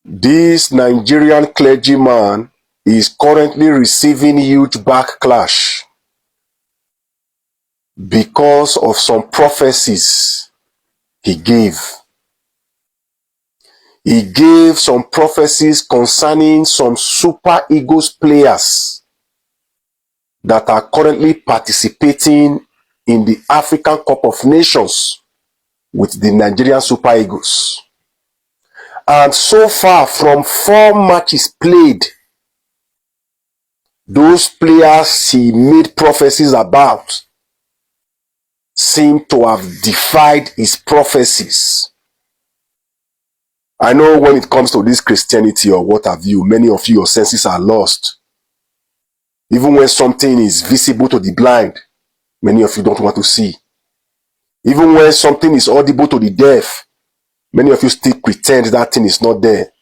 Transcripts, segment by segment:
This Nigerian clergyman is currently receiving huge backlash because of some prophecies he gave. He gave some prophecies concerning some Super Eagles players that are currently participating in the African Cup of Nations with the Nigerian Super Eagles. And so far, from 4 matches played, those players he made prophecies about seem to have defied his prophecies. I know when it comes to this Christianity or what have you, many of you, your senses are lost. Even when something is visible to the blind, many of you don't want to see. Even when something is audible to the deaf, many of you still pretend that thing is not there.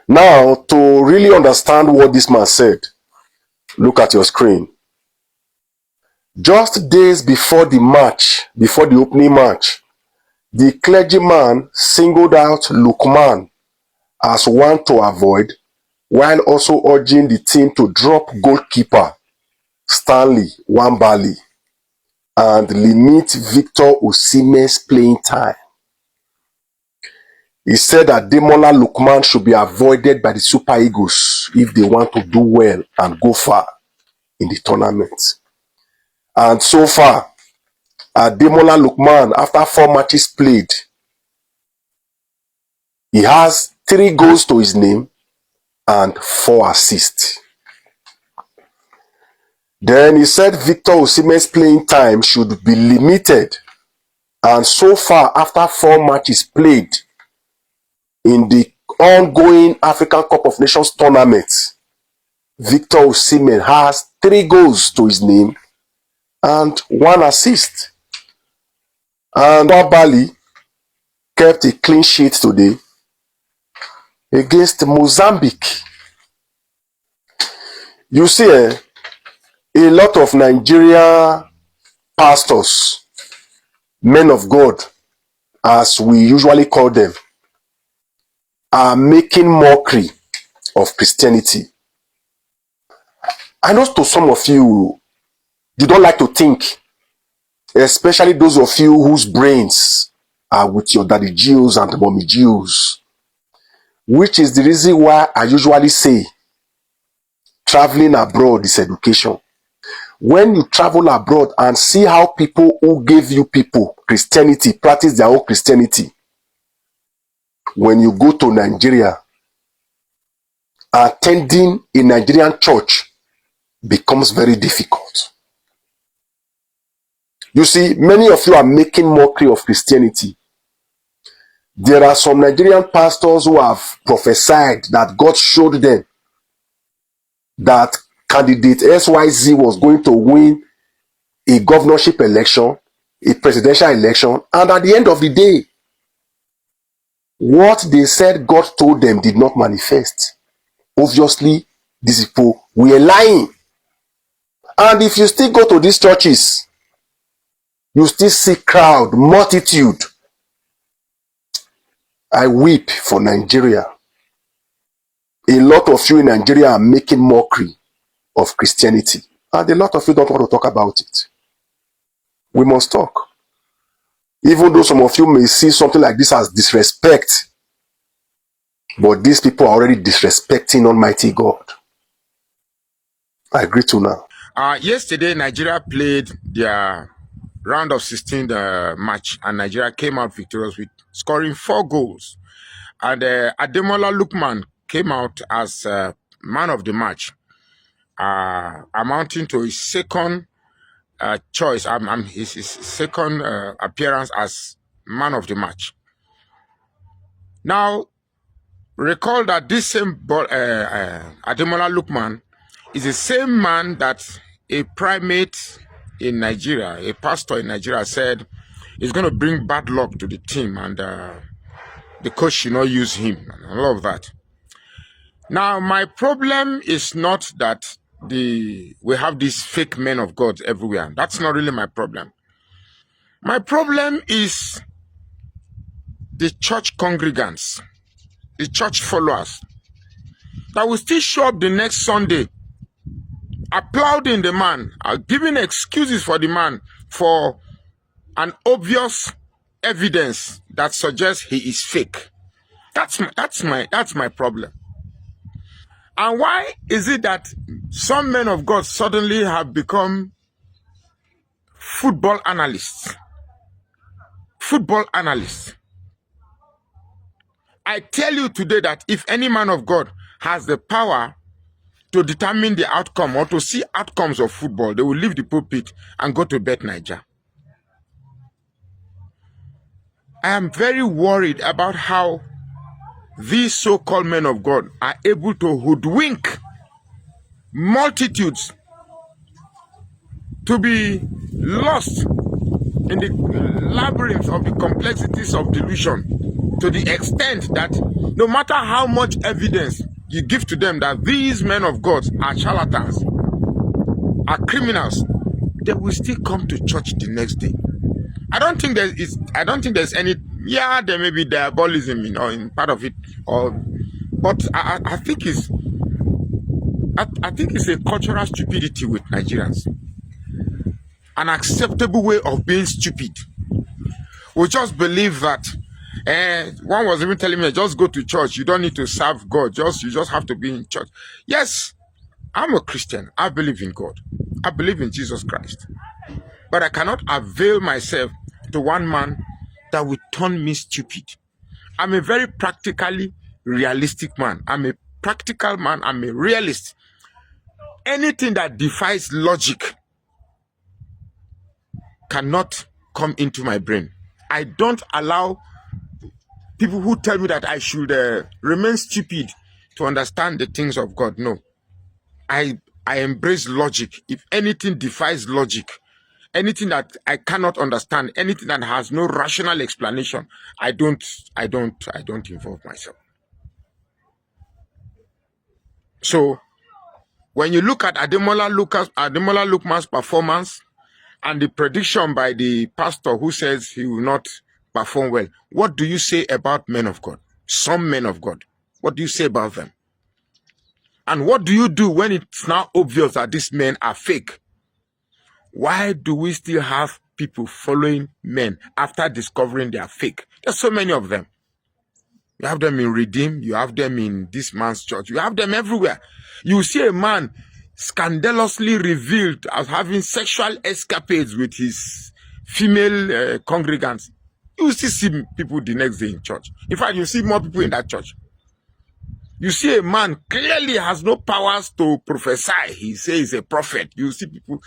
Now, to really understand what this man said, look at your screen. Just days before the match, before the opening match, the clergyman singled out Lookman as one to avoid, while also urging the team to drop goalkeeper Stanley Wambali and limit Victor Osimhen's playing time. He said that Ademola Lookman should be avoided by the Super Eagles if they want to do well and go far in the tournament. And so far, Ademola Lookman, after 4 matches played, he has 3 goals to his name and 4 assists. Then he said Victor Osimhen's playing time should be limited. And so far, after 4 matches played in the ongoing African Cup of Nations tournament, Victor Osimhen has 3 goals to his name and 1 assist. And Bali kept a clean sheet today against Mozambique. You see, a lot of Nigeria pastors, men of God, as we usually call them, are making mockery of Christianity. I know to some of you, you don't like to think, especially those of you whose brains are with your daddy Jews and mommy Jews, which is the reason why I usually say traveling abroad is education. When you travel abroad and see how people who gave you people Christianity practice their own Christianity, when you go to Nigeria, attending a Nigerian church becomes very difficult. You see, many of you are making mockery of Christianity. There are some Nigerian pastors who have prophesied that God showed them that candidate XYZ was going to win a governorship election, a presidential election, and at the end of the day, what they said God told them did not manifest. Obviously, these people were lying. And if you still go to these churches, you still see crowd, multitude. I weep for Nigeria. A lot of you in Nigeria are making mockery of Christianity. And a lot of you don't want to talk about it. We must talk. Even though some of you may see something like this as disrespect, but these people are already disrespecting Almighty God. I agree to now. Yesterday, Nigeria played their round of 16 match, and Nigeria came out victorious with scoring 4 goals. And Ademola Lookman came out as man of the match, amounting to his second choice, his second appearance as man of the match. Now, recall that this same Ademola Lookman is the same man that a primate in Nigeria, a pastor in Nigeria, said is going to bring bad luck to the team, and the coach should not use him and all of that. Now, my problem is not that we have these fake men of God everywhere. That's not really my problem. My problem is the church congregants. the church followers, that will still show up the next Sunday applauding the man, giving excuses for the man for an obvious evidence that suggests he is fake. That's my problem. And why is it that some men of God suddenly have become football analysts? Football analysts. I tell you today that if any man of God has the power to determine the outcome or to see outcomes of football, they will leave the pulpit and go to Bet Niger. I am very worried about how these so-called men of God are able to hoodwink multitudes to be lost in the labyrinth of the complexities of delusion, to the extent that no matter how much evidence you give to them that these men of God are charlatans, are criminals, they will still come to church the next day. I don't think there's any. Yeah, there may be diabolism, in part of it, but I think it's a cultural stupidity with Nigerians, an acceptable way of being stupid. We just believe that. One was even telling me, just go to church. You don't need to serve God. You just have to be in church. Yes, I'm a Christian. I believe in God. I believe in Jesus Christ. But I cannot avail myself to one man that will turn me stupid. I'm a very practically realistic man. I'm a practical man. I'm a realist. Anything that defies logic cannot come into my brain. I don't allow people who tell me that I should remain stupid to understand the things of God. No. I embrace logic. If anything defies logic, anything that I cannot understand, anything that has no rational explanation, I don't involve myself. So when you look at Ademola Lookman's performance and the prediction by the pastor who says he will not perform well, what do you say about men of God? Some men of God. What do you say about them? And what do you do when it's now obvious that these men are fake? Why do we still have people following men after discovering they are fake? There's so many of them. You have them in Redeem. You have them in this man's church. You have them everywhere. You see a man scandalously revealed as having sexual escapades with his female congregants. You still see people the next day in church. In fact, you see more people in that church. You see a man clearly has no powers to prophesy. He says he's a prophet. You see people.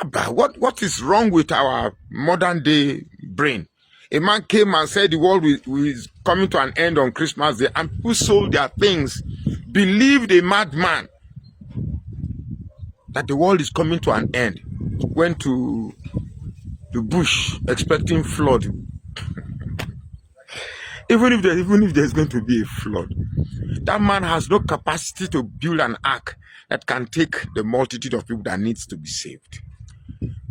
But what is wrong with our modern day brain? A man came and said the world is coming to an end on Christmas Day, and people sold their things, believed a madman that the world is coming to an end. Went to the bush expecting flood. Even if there's going to be a flood, that man has no capacity to build an ark that can take the multitude of people that needs to be saved.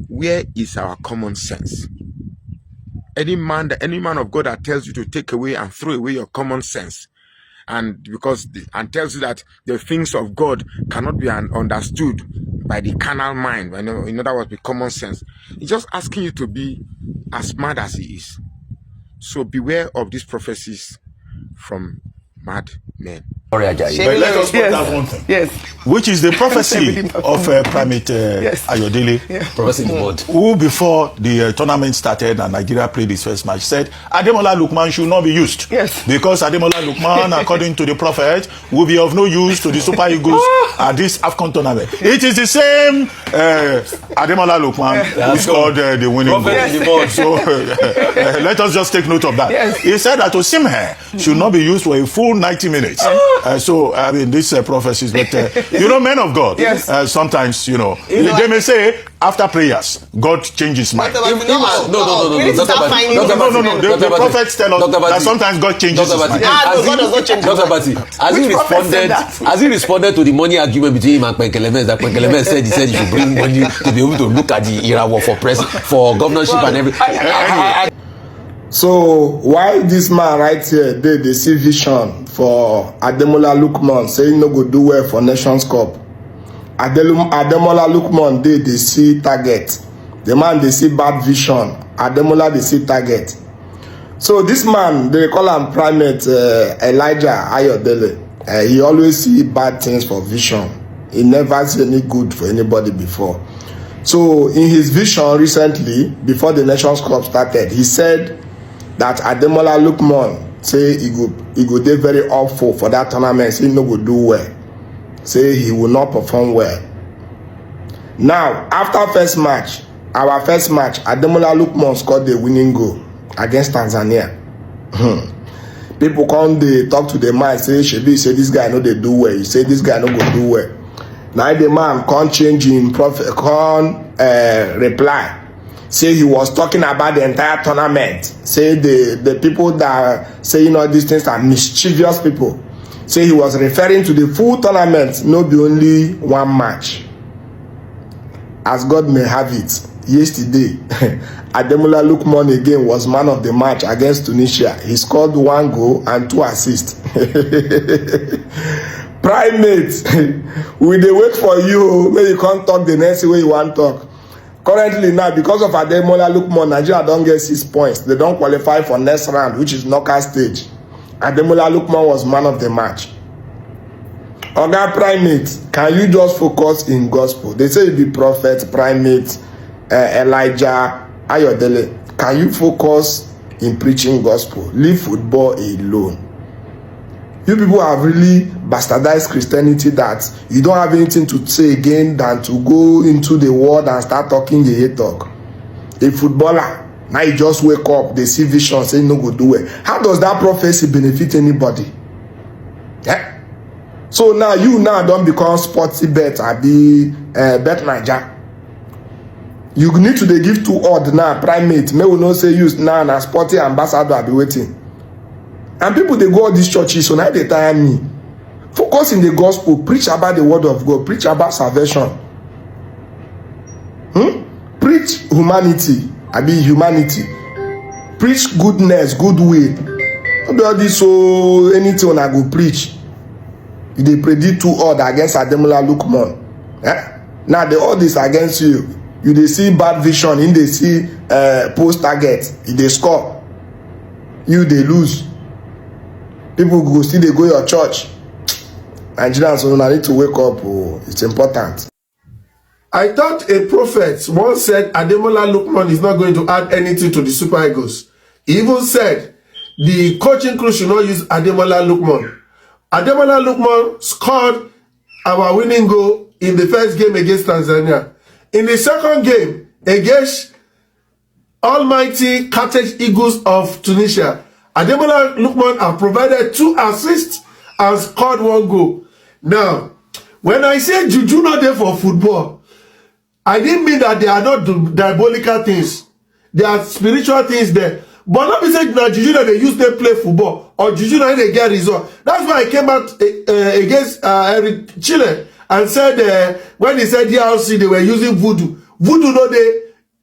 Where is our common sense? Any man of God that tells you to take away and throw away your common sense, and tells you that the things of God cannot be understood by the carnal mind, in other words, with common sense, he's just asking you to be as mad as he is. So beware of these prophecies from mad men. But let us point out one thing. Yes. Which is the prophecy of Primate Ayodele, who before the tournament started and Nigeria played his first match said Ademola Lookman should not be used. Yes. Because Ademola Lookman, according to the prophet, will be of no use to the Super Eagles at this AFCON tournament. It is the same Ademola Lookman who scored the winning goal. So let us just take note of that. Yes. He said that Osihmen should not be used for a full 90 minutes. So, I mean, these prophecies, but, men of God, sometimes, they may say, after prayers, God changes mind. No. The prophets tell us that sometimes God changes his mind. God does not change his mind. Has he responded to the money argument between him and Kwenkelemen, that Kwenkelemen said he should bring money to be able to look at the era for governorship and everything? So why this man right here, they see vision for Ademola Lookman, saying no go do well for Nations Cup. Ademola Lookman, they see target. The man, they see bad vision. Ademola, they see target. So this man, they call him primate Elijah Ayodele. He always see bad things for vision. He never see any good for anybody before. So in his vision recently, before the Nations Cup started, he said that Ademola Lookman say he go dey very awful for that tournament, say he no go do well, say he will not perform well. Now after our first match, Ademola Lookman scored the winning goal against Tanzania. People come, they talk to the man, say shebi say this guy no dey do well, he say this guy no go do well. Now the man can't change him reply. Say he was talking about the entire tournament. Say the people that saying all these things are mischievous people. Say he was referring to the full tournament, not be only one match. As God may have it, yesterday, Ademola Lookman again was man of the match against Tunisia. He scored 1 goal and 2 assists. Primate, we dey wait for you. May you can't talk the next way you want to talk. Currently now, because of Ademola Lookman, Nigeria don't get 6 points. They don't qualify for next round, which is knockout stage. Ademola Lookman was man of the match. Oga Primate, can you just focus in gospel? They say you be prophet, Primate, Elijah Ayodele. Can you focus in preaching gospel? Leave football alone. You people have really bastardized Christianity that you don't have anything to say again than to go into the world and start talking the hate talk. A footballer, now you just wake up, they see vision, say no go do it. How does that prophecy benefit anybody? Yeah. So now you don't become sporty bet, I be bet Niger. You need to give 2 odd now, Primate. May we not say use now na sporty ambassador, I be waiting. And people, they go all these churches, so now they tire me. Focus in the gospel, preach about the word of God, preach about salvation. Preach humanity, I be humanity. Preach goodness, goodwill. Don't do all this, so anything I go preach. They predict 2 odd against Ademola Lookman. Now they all this against you. You they see bad vision, in they see post target, they score. You they lose. People go still they go your church. Nigerians, so I need to wake up. Oh, it's important. I thought a prophet once said Ademola Lookman is not going to add anything to the Super Eagles. He even said the coaching crew should not use Ademola Lookman. Ademola Lookman scored our winning goal in the first game against Tanzania. In the second game against almighty Carthage Eagles of Tunisia, Ademola Lookman have provided 2 assists and scored 1 goal. Now, when I say juju not there for football, I didn't mean that they are not diabolical things. There are spiritual things there. But not be saying that juju that they use to play football or juju that they get result. That's why I came out against Chile and said when he said DRC they were using voodoo. Voodoo no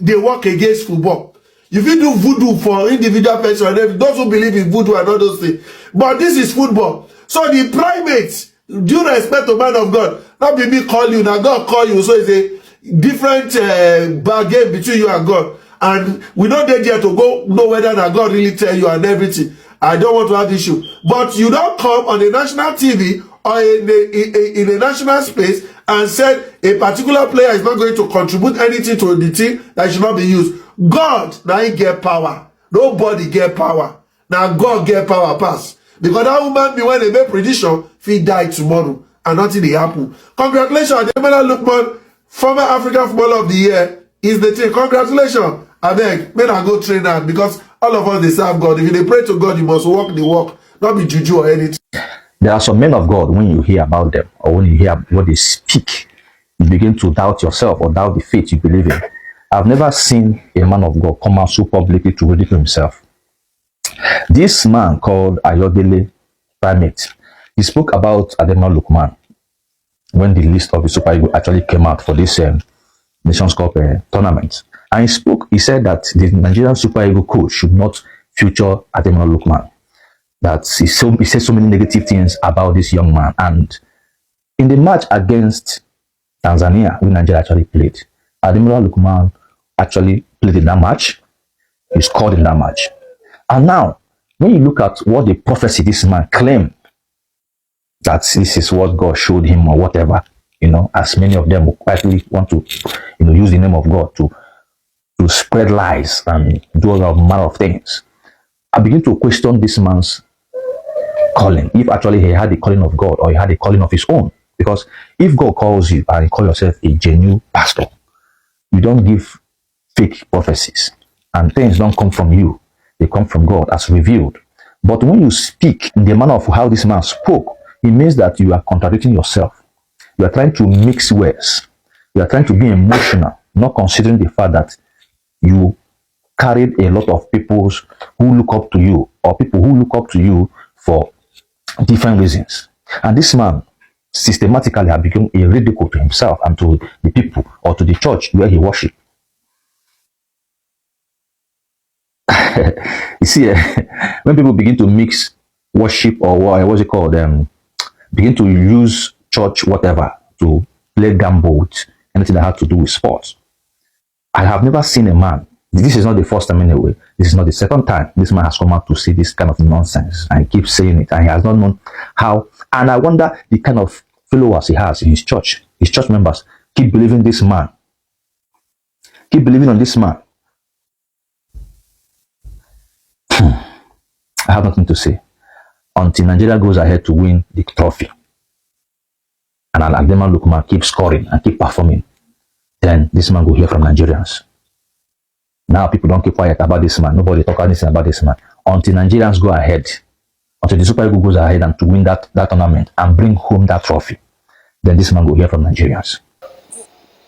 they work against football. If you do voodoo for individual person, those who believe in voodoo and all those things. But this is football. So the primates, due respect to man of God, not be me call you, now God call you. So it's a different bargain between you and God. And we don't get there to go know whether that God really tell you and everything. I don't want to have issue. But you don't come on the national TV or in a national space and said a particular player is not going to contribute anything to the team that should not be used. God, now he get power. Nobody get power. Now God get power pass. Because that woman be when they make prediction, he die tomorrow and nothing will happen. Congratulations, Ademola Lookman, former African Footballer of the Year, is the thing. Congratulations. I beg, may I go train that because all of us they serve God. If you pray to God, you must walk the walk, not be juju or anything. There are some men of God, when you hear about them or when you hear what they speak, you begin to doubt yourself or doubt the faith you believe in. I've never seen a man of God come out so publicly to ridicule himself. This man called Ayodele Primate, he spoke about Ademola Lookman when the list of the Super Eagles actually came out for this Nations Cup tournament. And he said that the Nigerian Super Eagles coach should not future Ademola Lookman. That he said so many negative things about this young man. And in the match against Tanzania, when Nigeria actually played, Ademola Lookman actually played in that match. He scored in that match. And now, when you look at what the prophecy this man claimed, that this is what God showed him or whatever, as many of them quietly want to, use the name of God to spread lies and do all manner of things. I begin to question this man's calling, if actually he had the calling of God or he had a calling of his own. Because if God calls you and you call yourself a genuine pastor, you don't give fake prophecies, and things don't come from you. They come from God as revealed. But when you speak in the manner of how this man spoke, it means that you are contradicting yourself. You are trying to mix words. You are trying to be emotional, not considering the fact that you carried a lot of people who look up to you, or people who look up to you for different reasons. And this man systematically has become a ridicule to himself and to the people or to the church where he worshipped. You see, when people begin to mix worship or what's it called, begin to use church whatever to play gamble with anything that had to do with sports. I have never seen a man. This is not the first time anyway. This is not the second time this man has come out to say this kind of nonsense and keep saying it, and he has not known how. And I wonder the kind of followers he has in his church members keep believing this man, keep believing on this man. I have nothing to say until Nigeria goes ahead to win the trophy and Ademola Lookman keep scoring and keep performing. Then this man will hear from Nigerians. Now people don't keep quiet about this man. Nobody talk anything about this man until Nigerians go ahead, until the Super Eagles goes ahead and to win that tournament and bring home that trophy. Then this man will hear from Nigerians.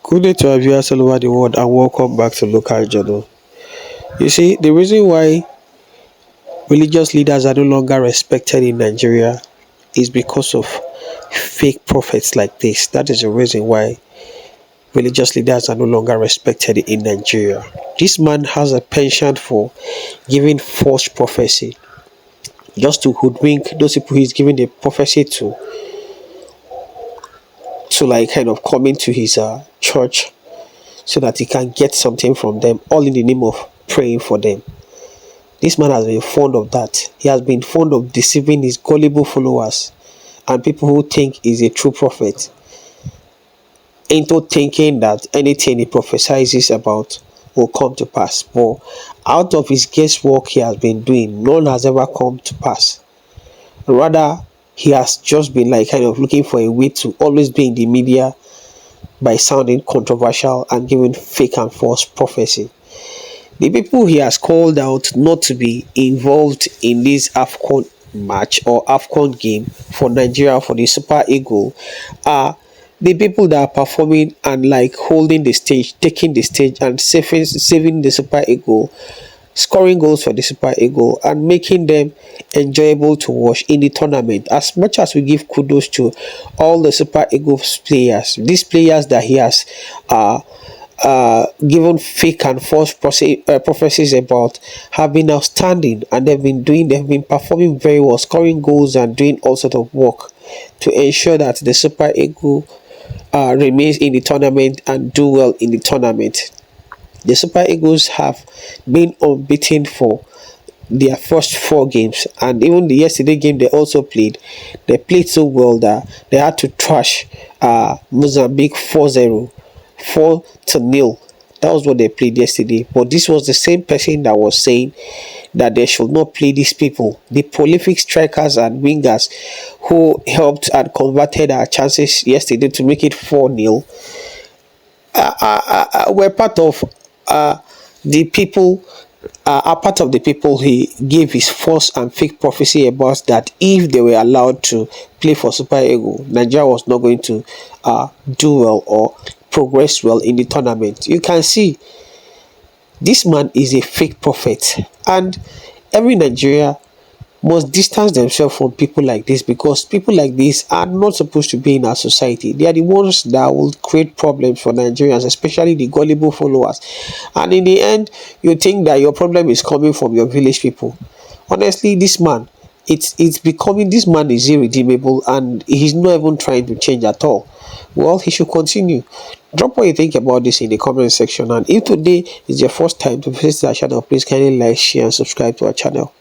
Good day to our viewers all over the world, and welcome back to Local Journal. You see, the reason why religious leaders are no longer respected in Nigeria is because of fake prophets like this. That is the reason why religious leaders are no longer respected in Nigeria. This man has a penchant for giving false prophecy, just to hoodwink those people he's giving the prophecy to like kind of come into his church so that he can get something from them, all in the name of praying for them. This man has been fond of that. He has been fond of deceiving his gullible followers and people who think he's a true prophet into thinking that anything he prophesies about will come to pass. But out of his guesswork he has been doing, none has ever come to pass. Rather, he has just been like kind of looking for a way to always be in the media by sounding controversial and giving fake and false prophecy. The people he has called out not to be involved in this AFCON match or AFCON game for Nigeria, for the Super Eagles, are the people that are performing and like holding the stage, taking the stage and saving the Super Eagles, scoring goals for the Super Eagles and making them enjoyable to watch in the tournament. As much as we give kudos to all the Super Eagles players, these players that he has given fake and false prophecies about have been outstanding, and they've been performing very well, scoring goals and doing all sort of work to ensure that the Super Eagles remains in the tournament and do well in the tournament. The Super Eagles have been unbeaten for their first 4 games, and even the yesterday game they also played. They played so well that they had to trash Mozambique 4-0. 4-0. That was what they played yesterday. But this was the same person that was saying that they should not play these people, the prolific strikers and wingers who helped and converted our chances yesterday to make it 4-0. Were part of the people. Are part of the people he gave his false and fake prophecy about, that if they were allowed to play for Super Eagles, Nigeria was not going to do well or progress well in the tournament. You can see this man is a fake prophet, and every Nigeria must distance themselves from people like this, because people like this are not supposed to be in our society. They are the ones that will create problems for Nigerians, especially the gullible followers. And in the end, you think that your problem is coming from your village people. Honestly, this man, it's becoming, this man is irredeemable, and he's not even trying to change at all. Well, he should continue. Drop what you think about this in the comment section, and if today is your first time to visit our channel, please kindly like, share and subscribe to our channel.